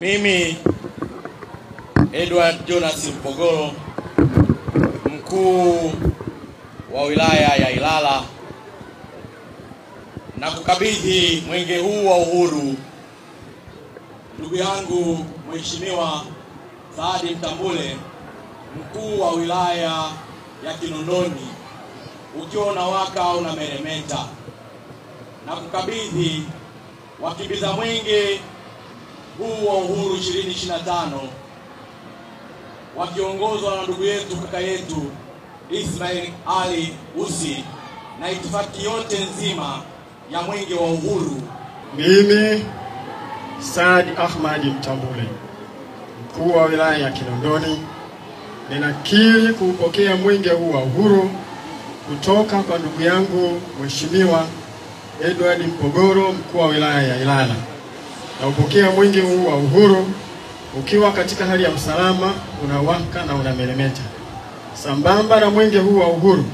Mimi Edward Jonas Mpogolo, mkuu wa wilaya ya Ilala, na kukabidhi mwenge huu wa uhuru ndugu yangu Mheshimiwa Saadi Mtambule, mkuu wa wilaya ya Kinondoni, ukiwa unawaka unameremeta, na kukabidhi wakimbiza mwenge huu wa uhuru 2025 wakiongozwa na ndugu yetu kaka yetu Ismail Ali Usi na itifaki yote nzima ya mwenge wa uhuru. Mimi Saadi Ahmad Mtambule, mkuu wa wilaya ya Kinondoni, ninakiri kupokea mwenge huu wa uhuru kutoka kwa ndugu yangu Mheshimiwa Edward Mpogolo, mkuu wa wilaya ya Ilala. Na upokea mwenge huu wa uhuru ukiwa katika hali ya usalama, unawaka na unameremeta. Sambamba na mwenge huu wa uhuru,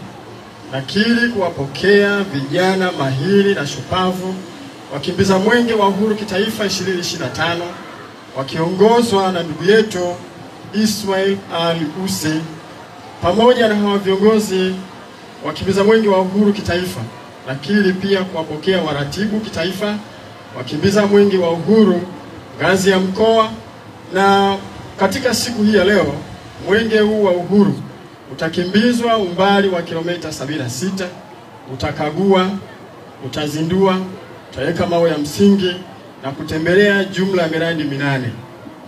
nakiri kuwapokea vijana mahiri na shupavu wakimbiza mwenge wa uhuru kitaifa 2025 wakiongozwa na ndugu yetu Ismail Ali Usi, pamoja na hawa viongozi wakimbiza mwenge wa uhuru kitaifa. Nakiri pia kuwapokea waratibu kitaifa wakimbiza mwenge wa uhuru ngazi ya mkoa. Na katika siku hii ya leo, mwenge huu wa uhuru utakimbizwa umbali wa kilomita 76, utakagua, utazindua, utaweka mawe ya msingi na kutembelea jumla ya miradi 8.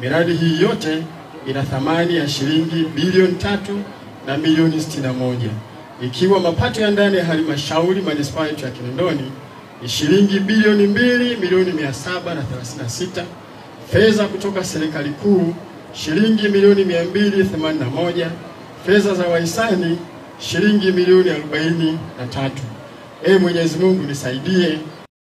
Miradi hii yote ina thamani ya shilingi bilioni 3 na milioni 61, ikiwa mapato ya ndani ya halmashauri manispaa ya Kinondoni ni shilingi bilioni 2 milioni 736, fedha kutoka serikali kuu shilingi milioni 281, fedha za wahisani shilingi milioni 43. Mwenyezi Mungu nisaidie